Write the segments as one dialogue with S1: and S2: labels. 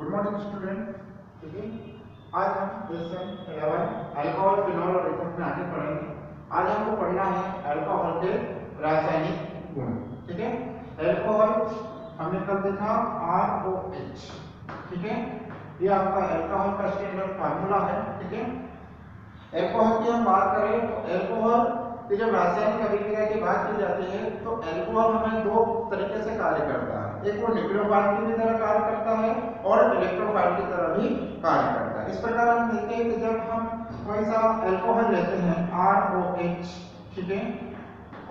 S1: Good morning student. ठीक है, आज हम लेसन 11 अल्कोहल फिनॉल और इथर में आगे पढ़ेंगे। आज हमको पढ़ना है अल्कोहल के रासायनिक गुण। ठीक है, अल्कोहल हमने कल देखा ROH। ठीक है, ये आपका अल्कोहल का स्टैंडर्ड फार्मूला है। ठीक है, अल्कोहल की हम बात करें तो अल्कोहल की जब रासायनिक अभिक्रिया की बात की जाती है तो अल्कोहल हमें दो तरीके से कार्य करता है। एक वो न्यूक्लियोफाइल की तरह कार्य करता है और इलेक्ट्रोफाइल की तरह भी कार्य करता है। इस प्रकार हम देखते हैं कि जब हम कोई सा अल्कोहल लेते हैं ROH, ठीक है,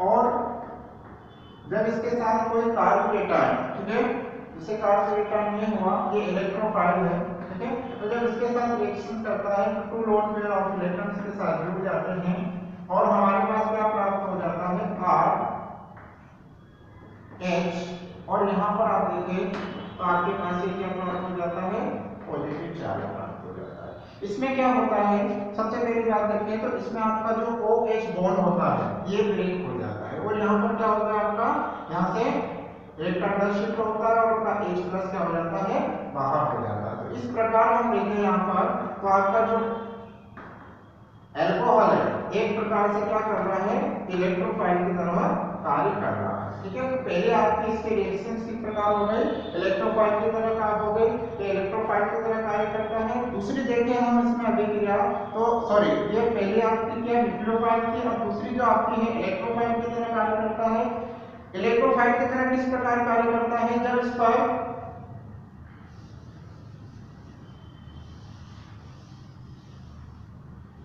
S1: और जब इसके साथ कोई कार्बोकेटायन, ठीक है, जिसे कार्बोकेटायन नहीं हुआ, ये इलेक्ट्रोफाइल है। ठीक है, तो जब इसके साथ रिएक्शन करता है तो two lone pair of electrons के साथ जुड़ जाते हैं और हमारे पास क्या प्राप्त हो जाता है RH। और यहाँ पर आप देखें तो आपके पास ये क्या प्राप्त हो जाता है, पॉजिटिव चार्ज प्राप्त हो जाता है। इसमें क्या होता है, सबसे पहली बात देखें तो इसमें आपका जो OH बॉन्ड होता है ये ब्रेक हो जाता है और यहाँ पर क्या होता है, आपका यहाँ से इलेक्ट्रॉन शिफ्ट होता है और आपका H+ क्या हो जाता है, बाहर हो जाता है। तो इस प्रकार हम देखें यहाँ पर तो आपका जो अल्कोहल है एक प्रकार से क्या कर रहा है, इलेक्ट्रोफाइल की तरह कार्य कर रहा है। ठीक है, तो पहले आपकी इसके रिएक्शंस किस प्रकार हो गए, इलेक्ट्रोफाइल की तरह कार्य हो गई, तो इलेक्ट्रोफाइल की तरह कार्य करता है। दूसरी देखें हम इसमें अभिक्रिया तो सॉरी, ये पहले आपकी क्या न्यूक्लियोफाइल की और दूसरी जो आपकी है इलेक्ट्रोफाइल की तरह कार्य करता है। इलेक्ट्रोफाइल की तरह किस प्रकार कार्य करता है, जब इस पर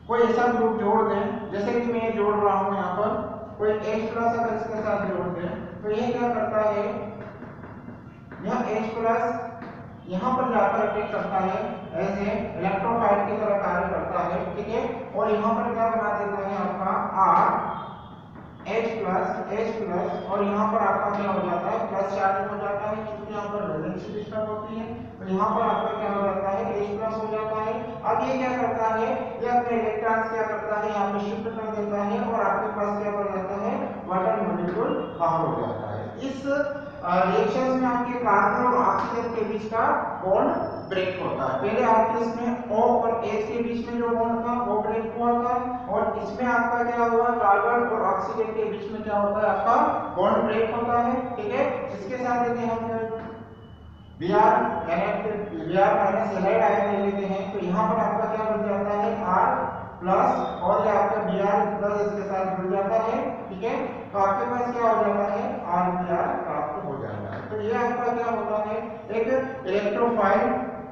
S1: कोई ऐसा ग्रुप जोड़ दें, जैसे कि मैं जोड़ रहा हूं यहाँ पर कोई H+ अगर इसके साथ जोड़ दें तो ये क्या करता है, यह H+ यहाँ पर जाकर अटैक करता है, ऐसे इलेक्ट्रोफाइल की तरह कार्य करता है। ठीक है, और यहाँ पर क्या बना देता है आपका H+ और यहाँ पर आपका क्या हो जाता है, प्लस चार्ज हो जाता है क्योंकि यहाँ पर वैलेंसी डिस्टर्ब होती है। तो यहाँ पर आपका क्या हो जाता है, H+ हो जाता है। अब ये क्या करता है, ये अपने इलेक्ट्रॉन्स क्या करता है, यहाँ पे शिफ्ट कर देता है और आपके पास क्या बन जाता है, वाटर मॉलिक्यूल बाहर हो जाता है। इस रिएक्शंस में आपके कार्बन और ऑक्सीजन के बीच का बॉन्ड ब्रेक होता है। पहले आपके इसमें O और H के बीच में जो बॉन्ड था वो ब्रेक हुआ था और इसमें आपका क्या हुआ, कार्बन और ऑक्सीजन के बीच में क्या होता है, आपका बॉन्ड ब्रेक होता है। ठीक है, इसके साथ यदि हम Br माइनस हैलाइड आयन ले लेते हैं तो यहाँ पर आपका क्या बन जाता है R+ और ये आपका Br+ इसके साथ जुड़ जाता है। ठीक है, तो आपके पास क्या हो जाता है, RBr प्राप्त हो जाता है। तो ये आपका क्या होता है, एक इलेक्ट्रोफाइल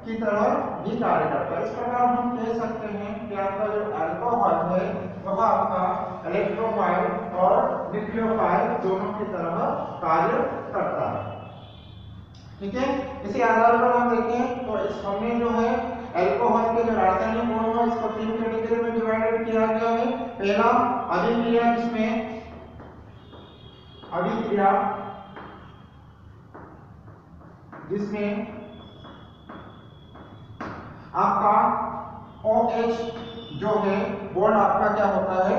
S1: की तरह भी कार्य करता है। इस प्रकार हम कह सकते हैं कि आपका जो अल्कोहल है वह आपका इलेक्ट्रोफाइल और न्यूक्लियोफाइल दोनों की तरह कार्य करता है। ठीक है, इसी आधार पर हम देखें तो इस हमने जो है अल्कोहल के जो रासायनिक गुण है इसको तीन कैटेगरी में डिवाइडेड किया गया है। पहला अभिक्रिया, जिसमें अभिक्रिया जिसमें आपका OH जो है बॉन्ड आपका क्या होता है,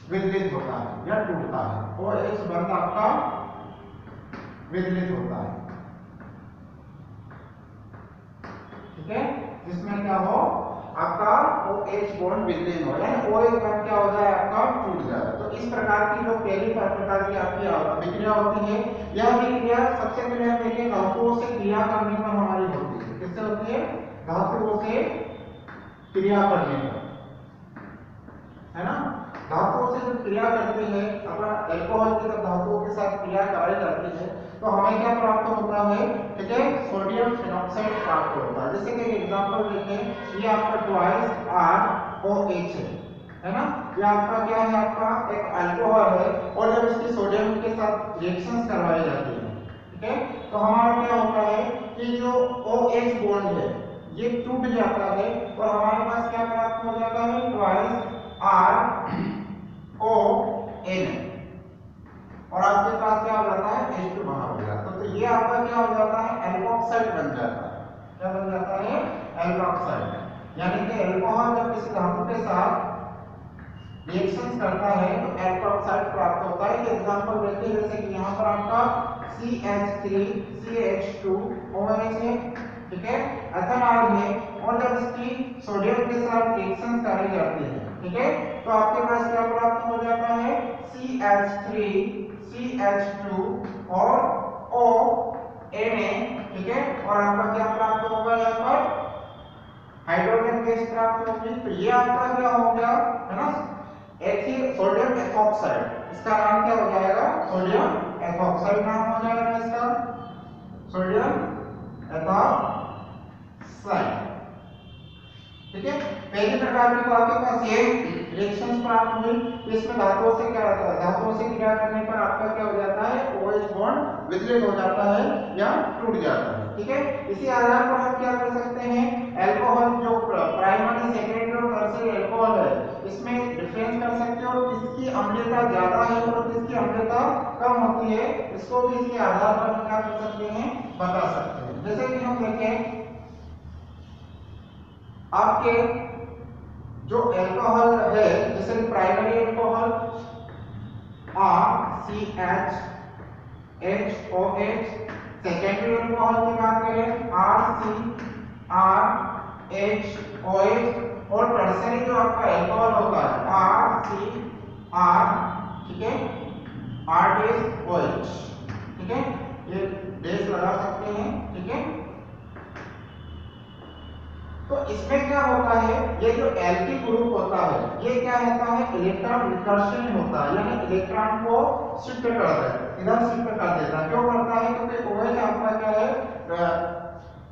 S1: विचलित होता है या टूटता है। OH बॉन्ड आपका विचलित होता है। ठीक है, जिसमें क्या हो, आपका OH बॉन्ड विचलित हो यानी OH बॉन्ड क्या हो जाए, आपका टूट जाए। तो इस प्रकार की जो पहली प्रकार की आपकी अभिक्रिया होती है, यह अभिक्रिया सबसे पहले हम देखें धातुओं से क्रिया करने पर हमारी होती है। किससे होती है, धातुओं से क्रिया करने पर, है ना। धातुओं से जब क्रिया करते हैं अपना अल्कोहल की जब धातुओं के साथ क्रिया कराई जाती है तो हमें क्या प्राप्त होता है, ठीक है, सोडियम फिनॉक्साइड प्राप्त होता है। जैसे कि एग्जांपल देखें, ये आपका ट्वाइस ROH है ना, ये आपका क्या है, आपका एक अल्कोहल है और जब इसकी सोडियम के साथ रिएक्शंस करवाई जाती है, ठीक है, तो हमारा क्या होता है कि जो OH बॉन्ड है ये टूट जाता है और हमारे पास क्या प्राप्त हो जाता है, ट्वाइस RON और आपके पास क्या हो जाता है, H2 बाहर हो जाता है। तो ये आपका क्या हो जाता है, एल्कोक्साइड बन जाता है। क्या बन जाता है, एल्कोक्साइड। यानी कि अल्कोहल जब किसी धातु के साथ रिएक्शंस करता है तो एल्कोक्साइड प्राप्त होता है। एग्जांपल देखिए, जैसे कि यहाँ पर आपका CH3 CH2 OH है, ठीक है, एथेनॉल है, और जब इसकी सोडियम के साथ रिएक्शन करी जाती है, ठीक है, तो आपके पास क्या प्राप्त हो जाता है, CH3 CH2 और O Na, ठीक है, और आपका क्या प्राप्त होगा, यहाँ पर हाइड्रोजन गैस प्राप्त होगी। तो ये आपका क्या हो गया, है ना, सोडियम एथॉक्साइड, इसका नाम क्या हो जाएगा, सोडियम एथॉक्साइड नाम हो जाएगा इसका, सोडियम एथॉक्साइड, ठीक है। पहली प्रकार की तो आपके पास ये रिएक्शंस प्राप्त हुई, इसमें धातुओं से क्या होता है, धातुओं से क्रिया करने पर आपका क्या हो जाता है, OH बॉन्ड विचलित हो जाता है या टूट जाता है, ठीक है। इसी आधार पर हम क्या कर सकते हैं, अल्कोहल जो प्राइमरी सेकेंडरी और टर्शियरी अल्कोहल है, इसमें डिफरेंस कर सकते हो, किसकी अम्लता ज्यादा है और किसकी अम्लता कम होती है, इसको भी इसके आधार पर हम क्या कर सकते हैं, बता सकते हैं। जैसे कि हम देखें, आपके जो अल्कोहल है, जैसे primary alcohol RCHHOH, secondary alcohol की बात करें RCRHOH, और टर्शियरी जो आपका अल्कोहल होता है RCR, ठीक है, R-OH, ठीक है, ये डेश लगा सकते हैं, ठीक है। तो इसमें क्या होता है, ये जो एल्किल ग्रुप होता है, ये क्या होता है, इलेक्ट्रॉन विकर्षण होता है, यानी इलेक्ट्रॉन को शिफ्ट करता है, इधर शिफ्ट कर देता है। क्यों करता है, क्योंकि OH आपका क्या है,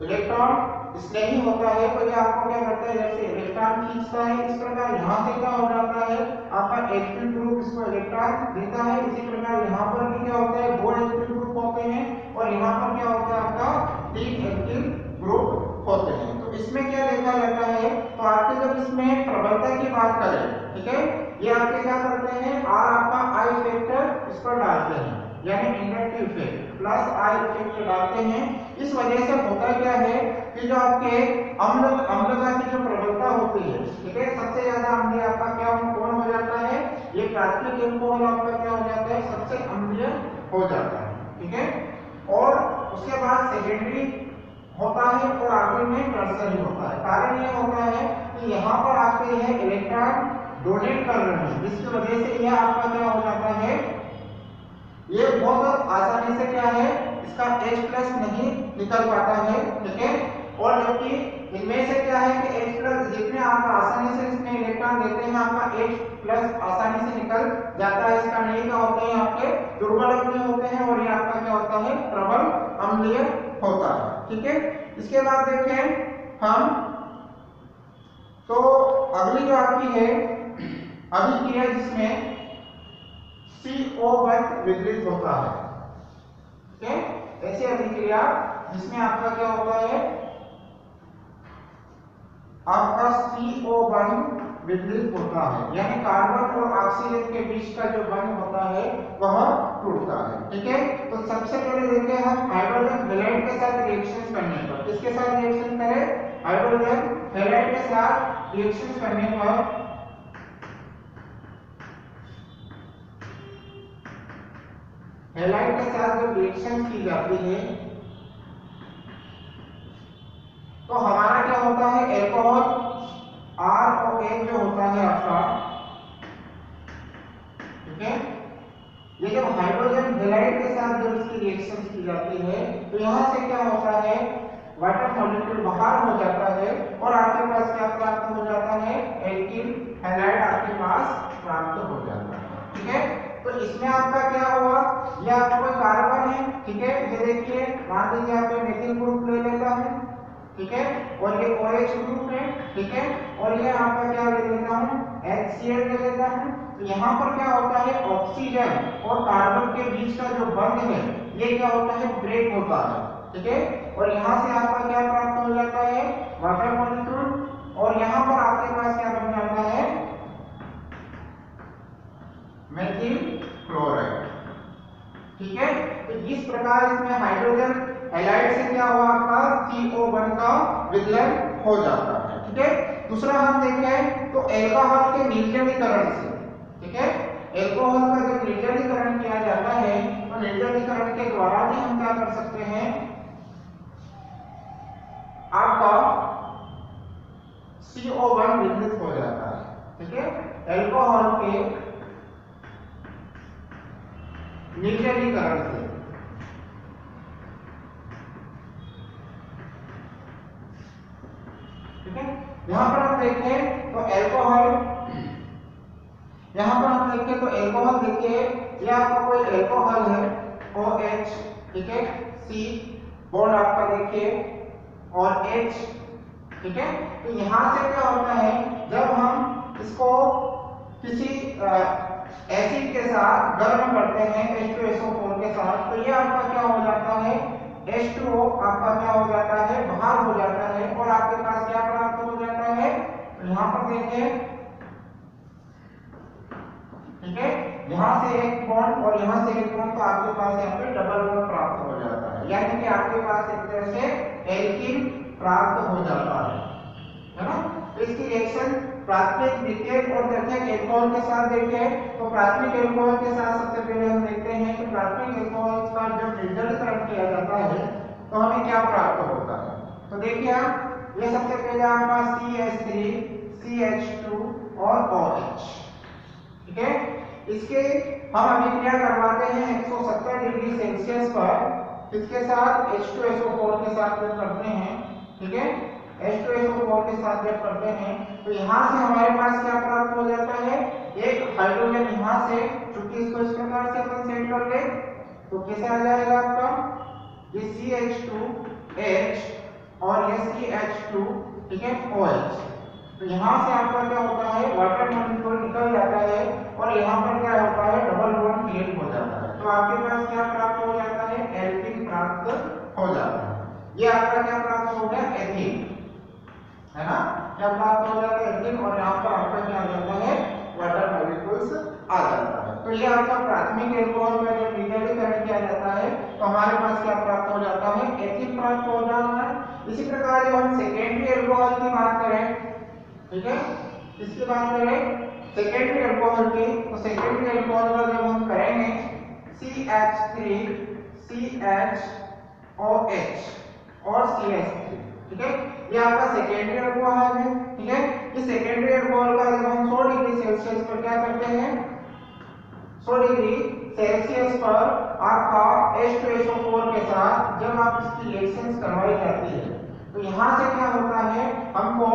S1: इलेक्ट्रॉन स्नेही होता है, तो ये आपको क्या करता है, जैसे इलेक्ट्रॉन खींचता है, इस प्रकार यहाँ से क्या हो जाता है, आपका एल्किल ग्रुप इसको इलेक्ट्रॉन देता है। इसी प्रकार यहाँ पर भी क्या होता है, 2 एल्किल ग्रुप होते हैं, और यहाँ पर क्या होता है, आपका 3 एल्किल ग्रुप होते हैं। तो इसमें क्या देखा जाता है, तो आपके जब इसमें प्रबलता की बात करें, ठीक है, ये आपके क्या करते हैं, R आपका I फैक्टर इस पर डालते हैं, यानी inductive effect plus I effect डालते हैं। इस वजह से होता क्या है कि जो आपके अम्लता की जो प्रबलता होती है, ठीक है, सबसे ज्यादा अम्लीय आपका क्या कौन हो जाता है, ये प्राथमिक अल्कोहल आपका क्या हो जाता है, सबसे अम्लीय हो जाता है, ठीक है, और उसके बाद सेकेंडरी होता है, और आखिर में टर्शियरी होता है। कारण ये होता है कि यहाँ पर आपके यह इलेक्ट्रॉन डोनेट कर रहे हैं, जिसकी वजह से यह आपका क्या हो जाता है, ये बहुत आसानी से क्या है, इसका H+ नहीं निकल पाता है, ठीक है, और जबकि इनमें से क्या है कि H+ जितने आप आसानी से इसमें इलेक्ट्रॉन देते हैं, आपका H+ आसानी से निकल जाता है, इसका नहीं क्या होते हैं, आपके दुर्बल अम्लीय होते हैं, और ये आपका क्या होता है, प्रबल अम्लीय होता है, ठीक है। इसके बाद देखें हम, तो अगली जो आपकी है अभिक्रिया, जिसमें CO1 विघटित होता है, ठीक है, ऐसी अभिक्रिया जिसमें आपका क्या होता है, आपका CO1 विघटित होता है, यानी कार्बन और ऑक्सीजन के बीच का जो बंध होता है वह टूटता है, ठीक है। तो सबसे पहले देखें हम हाइड्रोजन हैलाइड के साथ रिएक्शन करने पर, किसके साथ रिएक्शन करें, हाइड्रोजन हैलाइड के साथ रिएक्शन करने पर हैलाइड के साथ जब रिएक्शन की जाती है, तो हमारा क्या होता है, अल्कोहल ROH जो होता है आपका, ठीक है, ये जब हाइड्रोजन हैलाइड के साथ जब इसकी रिएक्शन की जाती है, तो यहाँ से क्या होता है, वाटर मॉलिक्यूल बाहर हो जाता है, और आपके पास क्या प्राप्त हो जाता है, एल्किल हैलाइड आपके पास प्राप्त हो जाता है, ठीक है। तो इसमें आपका क्या हुआ, यह आपका कोई कार्बन है, ठीक है, ये देखिए, मान लीजिए यहाँ पे मेथिल ग्रुप ले लेता हूं, ठीक है, और ये OH ग्रुप है, ठीक है, और ये आपका क्या ले लेता हूं, HCl ले लेता हूं। तो यहाँ पर क्या होता है, ऑक्सीजन और कार्बन के बीच का जो बंध है, ये क्या होता है, ब्रेक होता है, ठीक है, और यहाँ से आपका क्या प्राप्त हो जाता है, वाटर मॉलिक्यूल, और यहाँ पर आपके पास क्या बन जाता है, मेथिल क्लोराइड, ठीक है। तो इस प्रकार इसमें हाइड्रोजन हैलाइड से क्या हुआ, आपका CO1 का विघटन हो जाता है, ठीक है। दूसरा हम देखें तो अल्कोहल के निर्जलीकरण से, ठीक है, अल्कोहल का जब निर्जलीकरण किया जाता है, तो निर्जलीकरण के द्वारा भी हम क्या कर सकते हैं, ठीक है। यहाँ पर हम देखें तो एल्कोहल, यहाँ पर हम देखें तो एल्कोहल देखिए ये आपका कोई एल्कोहल है OH, ठीक है, C बॉन्ड आपका देखिए और H, ठीक है। तो यहाँ से क्या होता है जब हम इसको किसी एसिड के साथ गर्म करते हैं H2SO4 के साथ, तो ये आपका क्या हो जाता है H2O आपका क्या हो जाता है बाहर हो जाता है और आपके पास क्या प्राप्त हो जाता है। तो यहाँ पर देखिए, ठीक है, यहाँ से एक बॉन्ड और यहाँ से एक बॉन्ड, तो आपके पास यहाँ पे डबल बॉन्ड प्राप्त हो जाता है, यानी कि आपके पास एक तरह से एल्कीन प्राप्त हो जाता है ना। तो इसकी रिएक्शन प्राथमिक, द्वितीयक और तृतीयक एल्कोहल के साथ देखें तो प्राथमिक एल्कोहल के साथ सबसे पहले हम देखते हैं कि प्राथमिक एल्कोहल का जब निर्जलीकरण किया जाता है तो हमें क्या प्राप्त होता है। तो देखिए आप, ये सबसे पहले आपका CH3 CH2 और OH, ठीक है। इसके हम अभिक्रिया करवाते हैं 170 डिग्री सेल्सियस पर इसके साथ H2SO4 के साथ जब करते हैं, ठीक है, H2SO4 के साथ जब करते हैं तो यहाँ से हमारे पास क्या प्राप्त हो जाता है, एक हाइड्रोजन यहाँ से, चूंकि इसको इस प्रकार से अपन सेट कर ले तो कैसे आ जाएगा आपका ये CH2H और ये CH2, ठीक है, OH। तो यहाँ से आपका क्या होता है वाटर मॉलिक्यूल निकल जाता है और यहाँ पर क्या होता है डबल बॉन्ड क्रिएट हो जाता है। तो आपके पास क्या प्राप्त हो जाता है एल्कीन प्राप्त हो जाता है। ये आपका क्या प्राप्त हो गया एथीन, है ना, क्या प्राप्त हो जाता है एथीन और यहाँ पर आपका क्या आ जाता है वाटर मॉलिक्यूल्स आ जाता है। तो ये आपका प्राथमिक एल्कोहल में जब निर्जलीकरण किया जाता है तो हमारे पास क्या प्राप्त हो जाता है एथीन प्राप्त हो जाता है। इसी प्रकार जब हम सेकेंडरी एल्कोहल की बात करें, ठीक है, इसकी बात करें सेकेंडरी अल्कोहल की, तो सेकेंडरी अल्कोहल का जब हम करेंगे CH3 CHOH और CH3, ठीक है, ये आपका सेकेंडरी अल्कोहल है, ठीक है। इस सेकेंडरी अल्कोहल का जब हम 100 डिग्री सेल्सियस पर क्या करते हैं, 100 डिग्री सेल्सियस पर आपका H2SO4 के साथ जब आप इसकी रिएक्शंस करवाई जाती है तो यहाँ से क्या होता है हमको,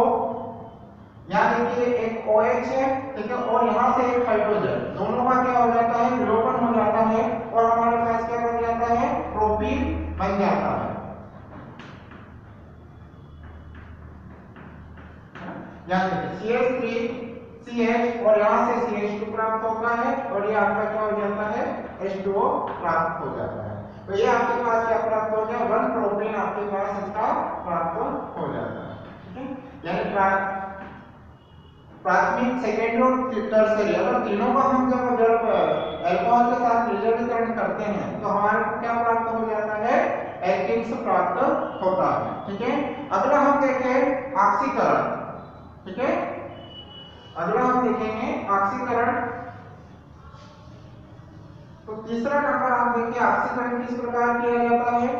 S1: यहाँ देखिए एक OH है, ठीक है, और यहाँ से एक हाइड्रोजन, दोनों का क्या हो जाता है विलोपन हो जाता है और हमारे पास क्या बन जाता है प्रोपीन बन जाता है। यहाँ देखिए CH3 CH और यहाँ से CH2 प्राप्त होता है और ये आपका क्या हो जाता है H2O प्राप्त हो जाता है। तो ये आपके पास क्या प्राप्त हो गया 1 प्रोपीन आपके पास इसका प्राप्त हो जाता है, ठीक है। यानी प्राथमिक, सेकेंडरी और टर्शियरी, अगर तीनों का हम जब अल्कोहल के साथ निर्जलीकरण करते हैं तो हमारे को क्या प्राप्त हो जाता है एल्कीन्स प्राप्त होता है, ठीक है। अगला हम देखें ऑक्सीकरण, ठीक है, अगला हम देखेंगे ऑक्सीकरण। तो तीसरा नंबर आप देखिए ऑक्सीकरण किस प्रकार किया जाता है।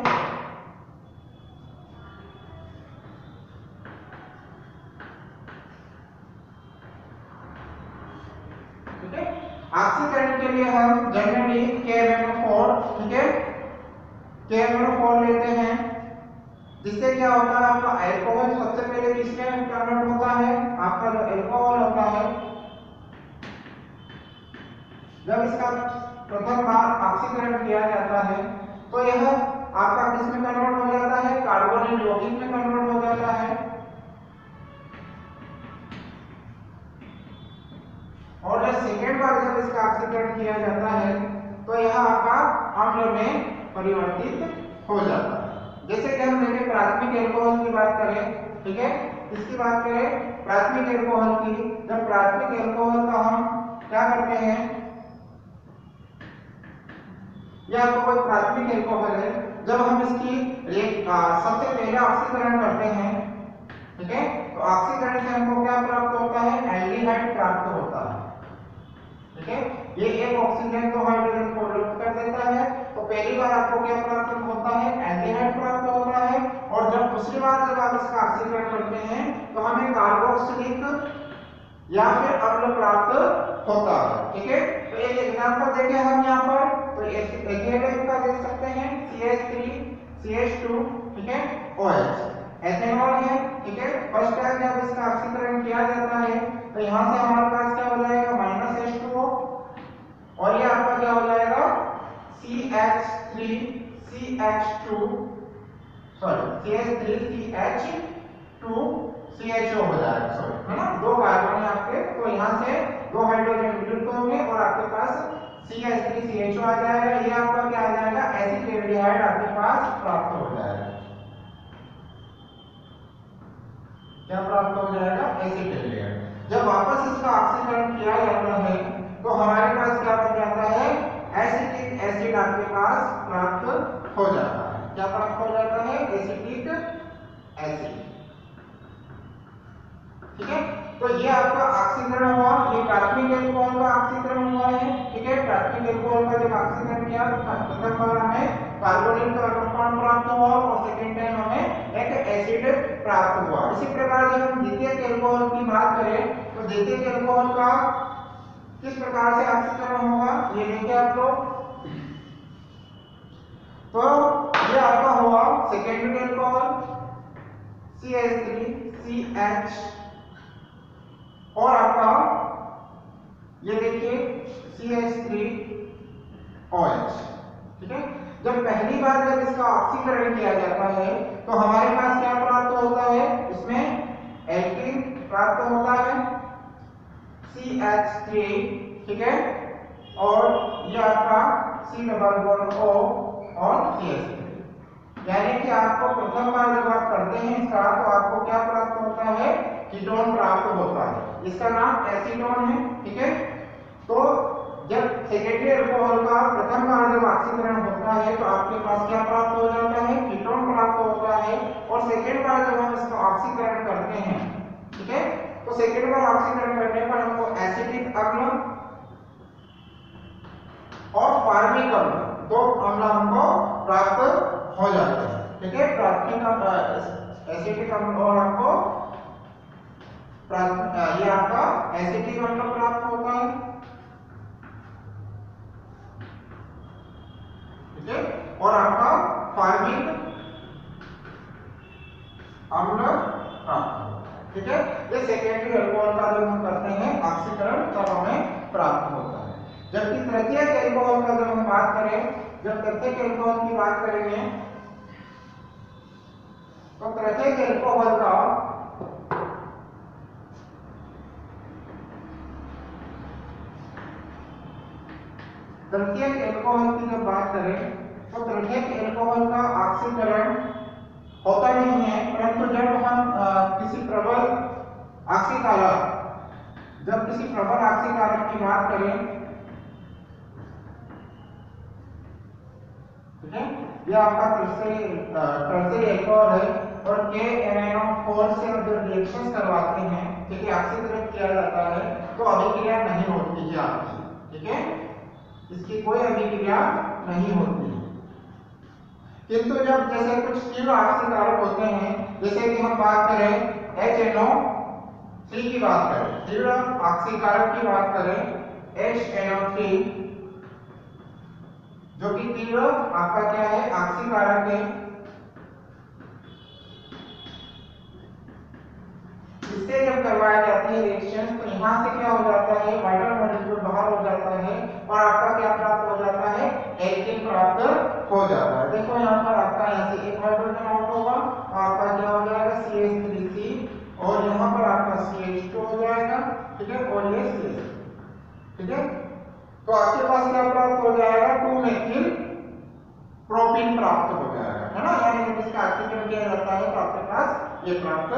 S1: ऑक्सीकरण के लिए हम जनरली KMnO4, ठीक है, KMnO4 लेते हैं, जिससे क्या होता है आपका अल्कोहल सबसे पहले किसमें कन्वर्ट होता है, आपका जो अल्कोहल होता है जब इसका प्रथम बार ऑक्सीकरण किया जाता है तो यह आपका किसमें कन्वर्ट हो जाता है कार्बोनिल यौगिक में कन्वर्ट हो जाता है और जब सेकेंड बार जब इसका ऑक्सीकरण किया जाता है तो यह आपका अम्ल में परिवर्तित हो जाता है। जैसे कि हम देखें प्राथमिक एल्कोहल की बात करें, ठीक है, इसकी बात करें प्राथमिक एल्कोहल की, जब प्राथमिक एल्कोहल का हम क्या करते हैं, यह आपको कोई प्राथमिक एल्कोहल है, जब हम इसकी सबसे पहले ऑक्सीकरण करते हैं, ठीक है, तो ऑक्सीकरण से हमको क्या प्राप्त होता है एल्डिहाइड प्राप्त होता है, ठीक है। ये एक ऑक्सीजन को हाइड्रोजन को रिलीव कर देता है तो पहली बार आपको क्या प्राप्त होता है एल्डिहाइड प्राप्त होता है और जब दूसरी बार जब आप इसका ऑक्सीकरण करते हैं तो हमें कार्बोक्सिलिक या फिर अम्ल प्राप्त होता है, ठीक है। तो एक एग्जांपल देखें हम यहाँ पर, तो एथिल का देख सकते हैं CH3 CH2, ठीक है, OH। एथेनॉल है, ठीक है। फर्स्ट टाइम जब इसका ऑक्सीकरण किया जाता है तो यहाँ से हमारे पास क्या हो जाएगा -H2O और ये आपका क्या हो जाएगा CH3CH2 CH3CH2CHO हो जाएगा, सॉरी, है ना। दो कार्बन है आपके, तो यहाँ से दो हाइड्रोजन विलुप्त होंगे और आपके पास CH3CHO आ जाएगा। ये आपका क्या आ जाएगा एसिटेल्डिहाइड आपके पास प्राप्त हो जाएगा। क्या प्राप्त हो जाएगा एसिटेल्डिहाइड। जब वापस इसका ऑक्सीकरण किया जाता है तो हमारे पास क्या बन जाता है एसिटिक एसिड आपके पास प्राप्त हो जाता है। क्या प्राप्त हो जाता है एसिटिक एसिड, ठीक है। तो ये आपका ऑक्सीकरण हुआ, ये प्राथमिक एल्कोहल का ऑक्सीकरण हुआ है, ठीक है। प्राथमिक एल्कोहल का जब ऑक्सीकरण किया तो प्रथम बार हमें कार्बोनिल का कंपाउंड प्राप्त हुआ और सेकंड टाइम हमें एक एसिड प्राप्त हुआ। इसी प्रकार जब हम द्वितीयक एल्कोहल की बात करें तो द्वितीयक एल्कोहल का किस प्रकार से ऑक्सीकरण होगा ये देखिए आप लोग। तो ये आपका हुआ सेकेंडरी एल्कोहल CH3CH और आपका ये देखिए CH3OH, ठीक है। जब पहली बार जब इसका ऑक्सीकरण किया जाता है तो हमारे पास क्या प्राप्त होता है, इसमें एल्कीन प्राप्त होता है CH3, ठीक है। और ये आपका C+O और CH3, यानी कि आपको प्रथम बार जब आप करते हैं इसका तो आपको क्या प्राप्त होता है कीटोन प्राप्त होता है, इसका नाम एसीटोन है, ठीक है। तो जब सेकेंडरी एल्कोहल का प्रथम बार जब ऑक्सीकरण होता है तो आपके पास क्या प्राप्त हो जाता है कीटोन प्राप्त होता है और सेकेंड बार जब हम इसका ऑक्सीकरण करते हैं, ठीक है, तो सेकेंड बार ऑक्सीकरण करने पर हमको एसिटिक अम्ल और फार्मिक अम्ल दो अम्ल हमको प्राप्त हो जाते हैं, ठीक है। प्राथमिक एसिटिक अम्ल और हमको ये आपका एसिटिक अम्ल प्राप्त होता है, ठीक है। और आपका फार्मिक अम्ल प्राप्त होता है, ठीक है। ये सेकेंडरी एल्कोहल का जब हम करते हैं ऑक्सीकरण तब हमें प्राप्त होता है। जबकि तृतीयक एल्कोहल का जब हम बात करें, जब तृतीयक एल्कोहल की बात करेंगे तो तृतीयक एल्कोहल का तृतीयक एल्कोहल की जब बात करें तो तृतीयक एल्कोहल का ऑक्सीकरण होता नहीं है, परंतु जब हम किसी प्रबल ऑक्सीकारक की बात करें, ठीक है, यह आपका टर्शियरी एल्कोहल है और KMnO4 से हम जब रिएक्शंस करवाते हैं, ठीक है, ऑक्सीकरण किया जाता है तो अभिक्रिया नहीं होती है आपकी, ठीक है, इसकी कोई अभिक्रिया नहीं होती है। किंतु जब जैसे कुछ तीव्र ऑक्सीकारक होते हैं, जैसे कि हम बात करें HNO3 की बात करें, तीव्र ऑक्सीकारक की बात करें HNO3 जो कि तीव्र आपका क्या है ऑक्सीकारक है, इससे जब करवाई जाती है रिएक्शन तो यहाँ से क्या हो जाता है वाइटल मॉलिक्यूल बाहर हो जाता है और आपका क्या प्राप्त हो जाता है एल्कीन प्राप्त हो जाता है। देखो यहाँ पर आपका यहाँ से एक हाइड्रोजन आउट होगा तो आपका क्या हो जाएगा CH3C और यहाँ पर आपका CH2 हो जाएगा, ठीक है, और ये CH, ठीक है। तो आपके पास क्या प्राप्त हो जाएगा 2-मेथिल प्रोपीन प्राप्त हो जाएगा, है ना। यानी जब इसका ऑक्सीकरण किया जाता है तो आपके पास ये प्राप्त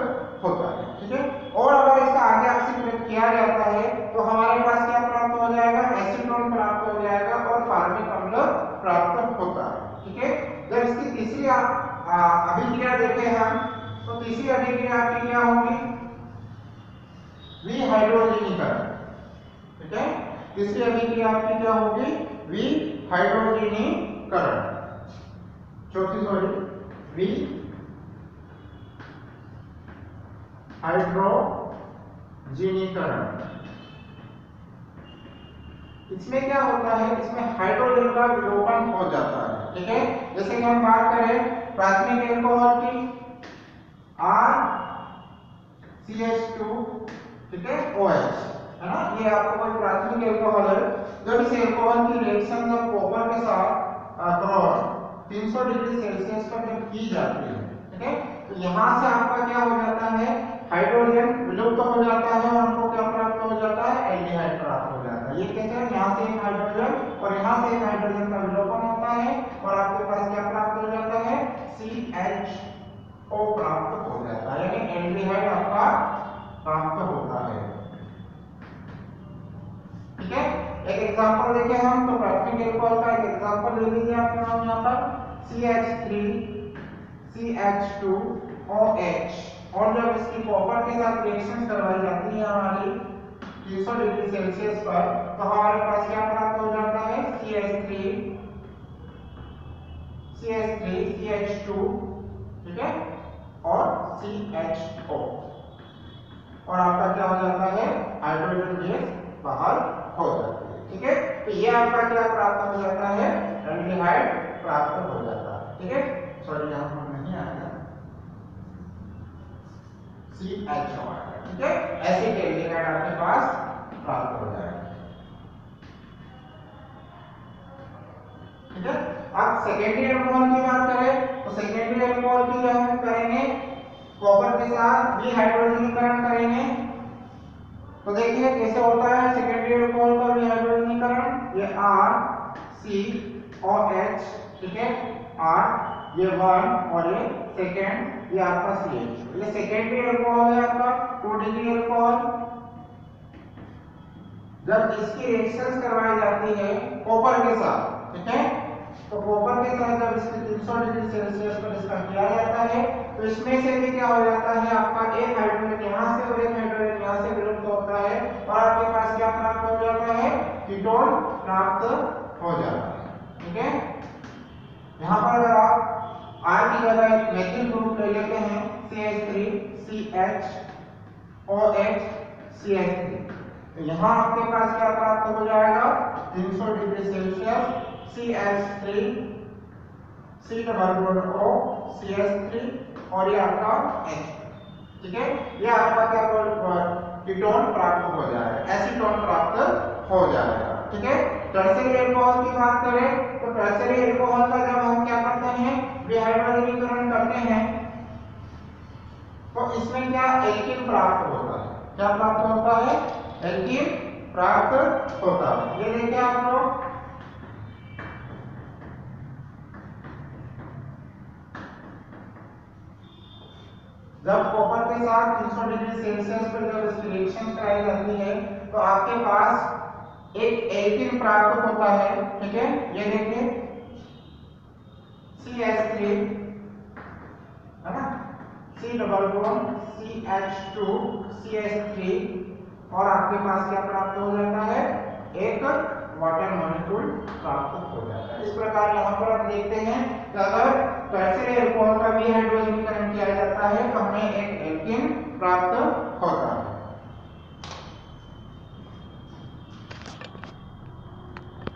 S1: होता है, ठीक है। और अगर इसका आगे ऑक्सीकरण किया जाता है तो हमारे पास क्या प्राप्त हो जाएगा एसीटोन प्राप्त हो जाएगा और फार्मिक अम्ल प्राप्त होता है, ठीक है। जब इसकी तीसरी अभिक्रिया देखें हम तो तीसरी अभिक्रिया आपकी क्या होगी विहाइड्रोजनीकरण, ठीक है। तीसरी अभिक्रिया आपकी क्या होगी विहाइड्रोजनीकरण, चौथी सॉरी विहाइड्रोजनीकरण। इसमें क्या होता है इसमें हाइड्रोजन का विलोपन हो जाता है, ठीक है। जैसे कि हम बात करें प्राथमिक एल्कोहल की CH2, ठीक है, OH, है ना। ये आपको कोई प्राथमिक एल्कोहल है। जब इस एल्कोहल की रिएक्शन जब कॉपर के साथ 300 डिग्री सेल्सियस पर जब की जाती है, ठीक है, तो यहाँ से आपका क्या हो जाता है, हाइड्रोजन विलुप्त हो जाता है और हमको क्या प्राप्त हो जाता है, एल्डिहाइड प्राप्त हो जाता है। ये कैसे है, यहाँ से एक हाइड्रोजन और यहाँ से एक हाइड्रोजन का विलोपन होता है और आपके पास क्या प्राप्त हो जाता है, CHO प्राप्त हो जाता है, यानी एल्डिहाइड आपका प्राप्त होता है। ठीक है, एक एग्जांपल देखें हम, तो प्राथमिक एल्कोहल का एक एग्जांपल ले लीजिए आप यहाँ पर CH3 CH2OH, और जब इसकी कॉपर के साथ रिएक्शन करवाई जाती है हमारी 300 डिग्री सेल्सियस पर, तो हमारे पास क्या प्राप्त हो जाता है, CH3 CH2, ठीक है, और CHO, और आपका क्या हो जाता है, हाइड्रोजन गैस बाहर हो जाती है। ठीक है, तो ये आपका क्या प्राप्त हो जाता है, एल्डिहाइड प्राप्त हो जाता है। ठीक है, सॉरी यहाँ पर नहीं आया, CHO आएगा। ठीक है, ऐसे एल्डिहाइड आपके पास प्राप्त हो जाएगा। ठीक है, अब सेकेंडरी एल्कोहल की बात करें, तो सेकेंडरी एल्कोहल की जो हम करेंगे, कॉपर के साथ विहाइड्रोजनीकरण करेंगे। तो देखिए कैसे होता है सेकेंडरी एल्कोहल का विहाइड्रोजनीकरण, ये RCOH, ठीक है, R ये 1 और ये सेकेंड, ये आपका CH, ये सेकेंडरी एल्कोहल है आपका 2 डिग्री एल्कोहल। जब इसकी रिएक्शंस करवाई जाती है कॉपर के साथ, ठीक है, तो कॉपर के साथ जब इसकी 300 डिग्री सेल्सियस पर इसका किया जाता है, तो इसमें से भी क्या हो जाता है, आपका एक हाइड्रोजन यहाँ से और एक हाइड्रोजन यहाँ से विलुप्त होता है और आपके पास क्या प्राप्त हो जाता है, कीटोन प्राप्त हो जाता है। ठीक है, यहाँ पर अगर आप R की जगह एक मेथिल ग्रुप ले लेते हैं, CH3 CHOH CH3, तो यहाँ आपके पास क्या प्राप्त हो जाएगा, 300 degree Celsius CH3 COO CH3 और ये आपका H। ठीक है, ये आपका क्या कीटोन प्राप्त हो जाएगा, एसीटोन प्राप्त हो जाएगा। ठीक है, टर्शियरी एल्कोहल की बात करें, तो टर्शियरी एल्कोहल का जब हम क्या करते हैं, विहाइड्रोजनीकरण करते हैं, तो इसमें क्या एल्कीन प्राप्त होता है, क्या प्राप्त होता है, एल्कीन प्राप्त होता है। ये देखिए आप लोग, जब कॉपर के साथ 300 डिग्री सेल्सियस पर जब इसकी रिएक्शन कराई जाती है, तो आपके पास एक एल्कीन प्राप्त होता है। ठीक है, ये देखिए CH3, है ना, CH2 CH3, और आपके पास क्या प्राप्त हो जाता है, एक वाटर मॉलिक्यूल प्राप्त हो जाता है। इस प्रकार यहाँ पर आप देखते हैं कि अगर टर्शियरी एल्कोहल का विहाइड्रोजनीकरण किया जाता है तो हमें एक एल्कीन प्राप्त होता है।